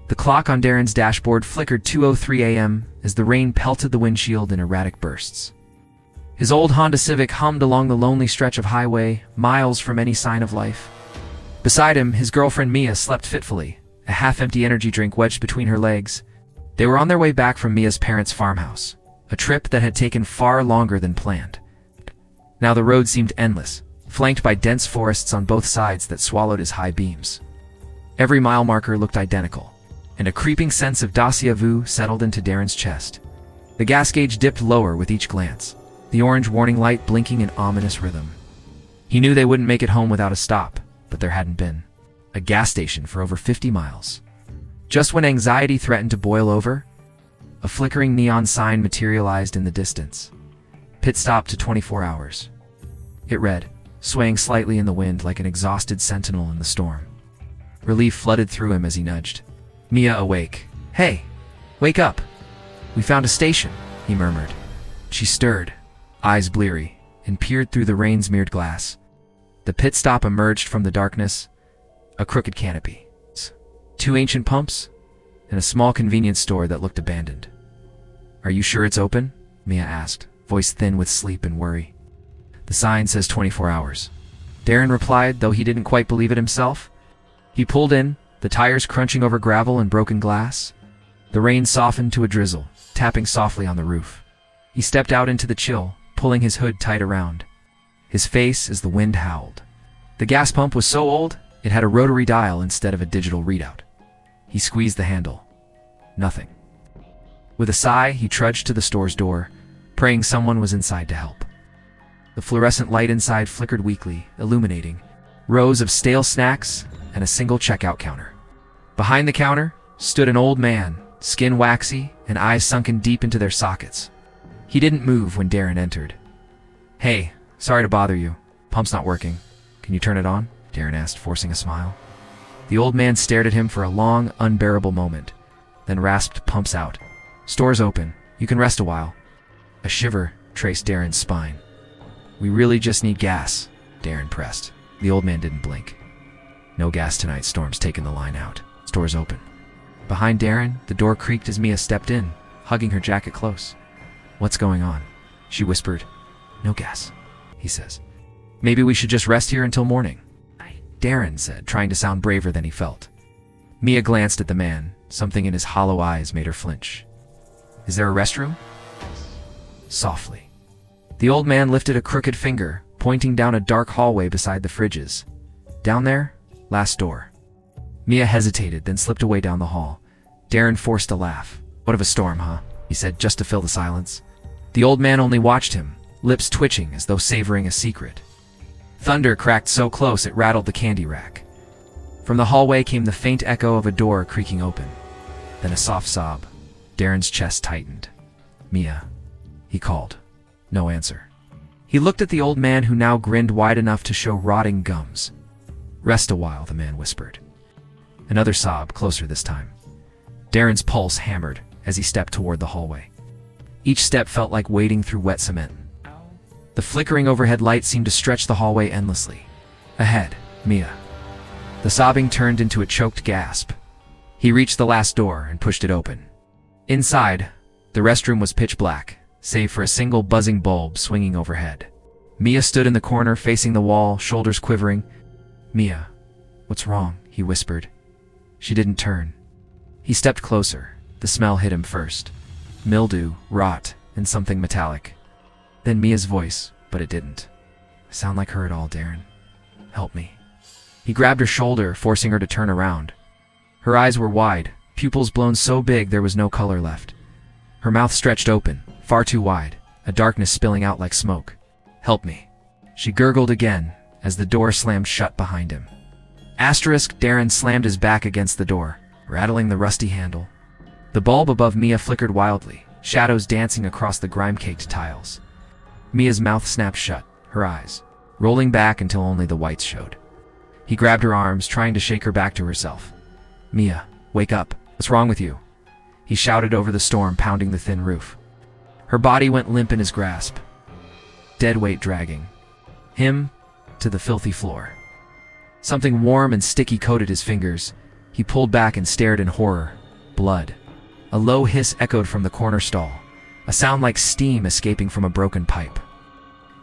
The clock on Darren's dashboard flickered 2:03 a.m. as the rain pelted the windshield in erratic bursts. His old Honda Civic hummed along the lonely stretch of highway, miles from any sign of life. Beside him, his girlfriend Mia slept fitfully, a half-empty energy drink wedged between her legs. They were on their way back from Mia's parents' farmhouse, a trip that had taken far longer than planned. Now the road seemed endless, flanked by dense forests on both sides that swallowed his high beams. Every mile marker looked identical, and a creeping sense of déjà vu settled into Darren's chest. The gas gauge dipped lower with each glance, the orange warning light blinking in ominous rhythm. He knew they wouldn't make it home without a stop, but there hadn't been a gas station for over 50 miles. Just when anxiety threatened to boil over, a flickering neon sign materialized in the distance. Pit stop to 24 hours. It read, swaying slightly in the wind like an exhausted sentinel in the storm. Relief flooded through him as he nudged Mia awake. "Hey, wake up. We found a station," he murmured. She stirred, eyes bleary, and peered through the rain-smeared glass. The pit stop emerged from the darkness, a crooked canopy, 2 ancient pumps, and a small convenience store that looked abandoned. "Are you sure it's open?" Mia asked, voice thin with sleep and worry. "The sign says 24 hours. Darren replied, though he didn't quite believe it himself. He pulled in, the tires crunching over gravel and broken glass. The rain softened to a drizzle, tapping softly on the roof. He stepped out into the chill, pulling his hood tight around, his face as the wind howled. The gas pump was so old, it had a rotary dial instead of a digital readout. He squeezed the handle. Nothing. With a sigh, he trudged to the store's door, praying someone was inside to help. The fluorescent light inside flickered weakly, illuminating rows of stale snacks and a single checkout counter. Behind the counter stood an old man, skin waxy and eyes sunken deep into their sockets. He didn't move when Darren entered. "Hey, sorry to bother you. Pump's not working. Can you turn it on?" Darren asked, forcing a smile. The old man stared at him for a long, unbearable moment, then rasped, "Pump's out. Store's open. You can rest a while." A shiver traced Darren's spine. "We really just need gas," Darren pressed. The old man didn't blink. "No gas tonight. Storm's taken the line out. Store's open." Behind Darren, the door creaked as Mia stepped in, hugging her jacket close. "What's going on?" she whispered. "No gas," he says. "Maybe we should just rest here until morning," Darren said, trying to sound braver than he felt. Mia glanced at the man. Something in his hollow eyes made her flinch. "Is there a restroom?" Softly. The old man lifted a crooked finger, pointing down a dark hallway beside the fridges. "Down there? Last door." Mia hesitated, then slipped away down the hall. Darren forced a laugh. "What of a storm, huh?" he said, just to fill the silence. The old man only watched him, lips twitching as though savoring a secret. Thunder cracked so close it rattled the candy rack. From the hallway came the faint echo of a door creaking open. Then a soft sob. Darren's chest tightened. "Mia," he called. No answer. He looked at the old man, who now grinned wide enough to show rotting gums. "Rest a while," the man whispered. Another sob, closer this time. Darren's pulse hammered as he stepped toward the hallway. Each step felt like wading through wet cement. The flickering overhead light seemed to stretch the hallway endlessly. Ahead, Mia. The sobbing turned into a choked gasp. He reached the last door and pushed it open. Inside, the restroom was pitch black, save for a single buzzing bulb swinging overhead. Mia stood in the corner, facing the wall, shoulders quivering. "Mia, what's wrong?" he whispered. She didn't turn. He stepped closer. The smell hit him first. Mildew, rot, and something metallic. Then Mia's voice, but it didn't. "I sound like her at all, Darren. Help me." He grabbed her shoulder, forcing her to turn around. Her eyes were wide, pupils blown so big there was no color left. Her mouth stretched open, far too wide, a darkness spilling out like smoke. "Help me." She gurgled again as the door slammed shut behind him. Darren slammed his back against the door, rattling the rusty handle. The bulb above Mia flickered wildly, shadows dancing across the grime-caked tiles. Mia's mouth snapped shut, her eyes rolling back until only the whites showed. He grabbed her arms, trying to shake her back to herself. "Mia, wake up. What's wrong with you?" He shouted over the storm pounding the thin roof. Her body went limp in his grasp, dead weight dragging him to the filthy floor. Something warm and sticky coated his fingers. He pulled back and stared in horror. Blood. A low hiss echoed from the corner stall, a sound like steam escaping from a broken pipe.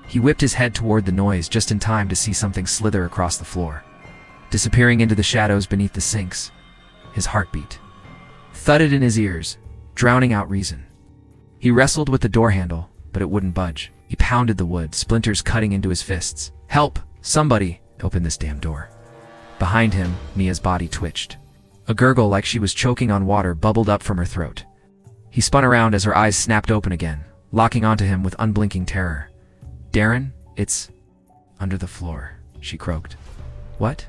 He whipped his head toward the noise just in time to see something slither across the floor, disappearing into the shadows beneath the sinks. His heartbeat thudded in his ears, drowning out reason. He wrestled with the door handle, but it wouldn't budge. He pounded the wood, splinters cutting into his fists. "Help! Somebody! Open this damn door." Behind him, Mia's body twitched. A gurgle like she was choking on water bubbled up from her throat. He spun around as her eyes snapped open again, locking onto him with unblinking terror. "Darren, it's under the floor," she croaked. "What?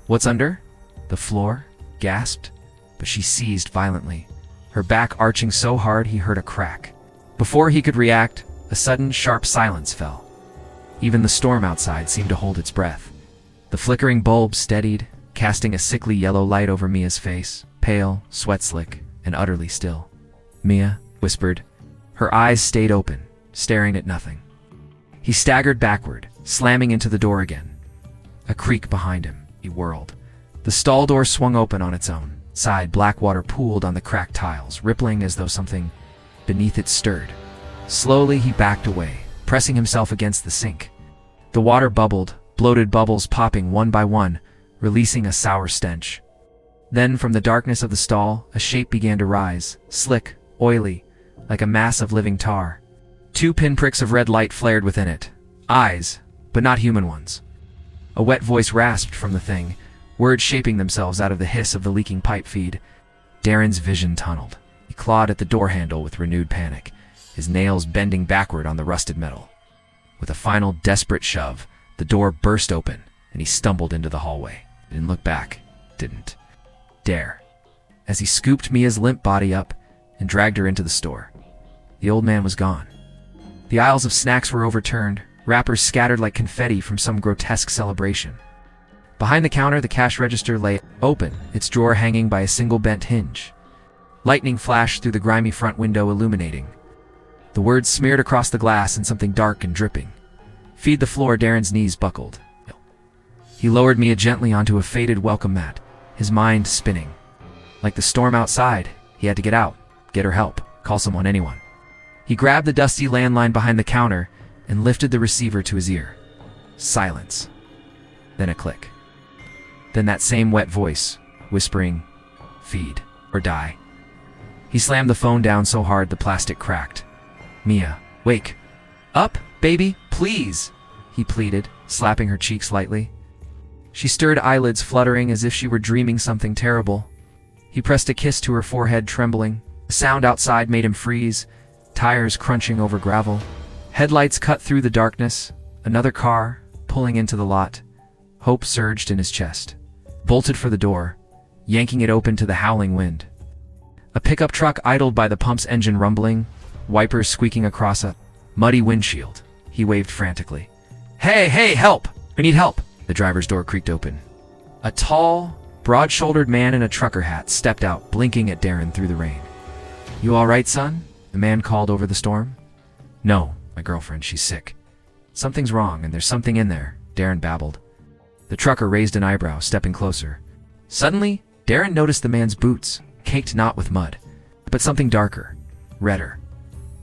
What's under?" "The floor," gasped, but she seized violently, her back arching so hard he heard a crack. Before he could react, a sudden, sharp silence fell. Even the storm outside seemed to hold its breath. The flickering bulb steadied, casting a sickly yellow light over Mia's face, pale, sweat-slick, and utterly still. "Mia," whispered. Her eyes stayed open, staring at nothing. He staggered backward, slamming into the door again. A creak behind him. He whirled. The stall door swung open on its own. Side black water pooled on the cracked tiles, rippling as though something beneath it stirred. Slowly he backed away, pressing himself against the sink. The water bubbled, bloated bubbles popping one by one, releasing a sour stench. Then from the darkness of the stall, a shape began to rise, slick, oily, like a mass of living tar. 2 pinpricks of red light flared within it. Eyes, but not human ones. A wet voice rasped from the thing, words shaping themselves out of the hiss of the leaking pipe feed. Darren's vision tunneled. He clawed at the door handle with renewed panic, his nails bending backward on the rusted metal. With a final desperate shove, the door burst open, and he stumbled into the hallway. He didn't look back. Didn't dare. As he scooped Mia's limp body up and dragged her into the store, the old man was gone. The aisles of snacks were overturned, wrappers scattered like confetti from some grotesque celebration. Behind the counter, the cash register lay open, its drawer hanging by a single bent hinge. Lightning flashed through the grimy front window, illuminating. The words smeared across the glass in something dark and dripping. "Feed the floor." Darren's knees buckled. He lowered Mia gently onto a faded welcome mat, his mind spinning. Like the storm outside, he had to get out, get her help, call someone, anyone. He grabbed the dusty landline behind the counter and lifted the receiver to his ear. Silence. Then a click. Then that same wet voice, whispering, "Feed or die." He slammed the phone down so hard the plastic cracked. "Mia, wake up, baby, please," he pleaded, slapping her cheeks lightly. She stirred, eyelids fluttering as if she were dreaming something terrible. He pressed a kiss to her forehead, trembling. The sound outside made him freeze, tires crunching over gravel. Headlights cut through the darkness. Another car, pulling into the lot. Hope surged in his chest. Bolted for the door, yanking it open to the howling wind. A pickup truck idled by the pump's engine, rumbling, wipers squeaking across a muddy windshield. He waved frantically. Hey, help! I need help!" The driver's door creaked open. A tall, broad-shouldered man in a trucker hat stepped out, blinking at Darren through the rain. "You all right, son?" the man called over the storm. "No, my girlfriend, she's sick." "Something's wrong, and there's something in there," Darren babbled. The trucker raised an eyebrow, stepping closer. Suddenly, Darren noticed the man's boots, caked not with mud, but something darker, redder.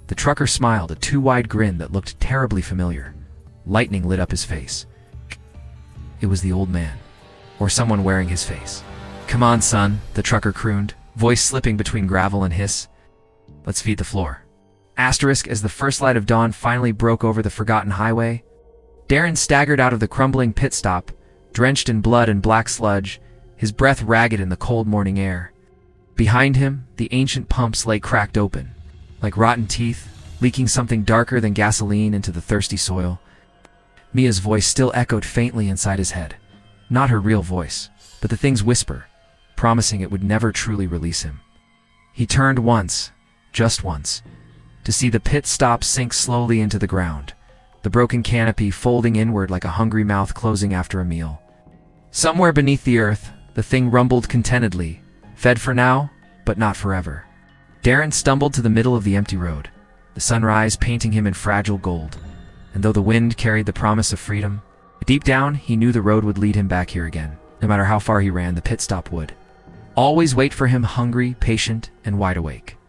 The trucker smiled, a too-wide grin that looked terribly familiar. Lightning lit up his face. It was the old man, or someone wearing his face. "Come on, son," the trucker crooned, voice slipping between gravel and hiss. "Let's feed the floor." Asterisk, as the first light of dawn finally broke over the forgotten highway, Darren staggered out of the crumbling pit stop, drenched in blood and black sludge, his breath ragged in the cold morning air. Behind him, the ancient pumps lay cracked open, like rotten teeth, leaking something darker than gasoline into the thirsty soil. Mia's voice still echoed faintly inside his head. Not her real voice, but the thing's whisper, promising it would never truly release him. He turned once, just once, to see the pit stop sink slowly into the ground, the broken canopy folding inward like a hungry mouth closing after a meal. Somewhere beneath the earth, the thing rumbled contentedly, fed for now, but not forever. Darren stumbled to the middle of the empty road, the sunrise painting him in fragile gold, and though the wind carried the promise of freedom, deep down he knew the road would lead him back here again. No matter how far he ran, the pit stop would. Always wait for him hungry, patient, and wide awake.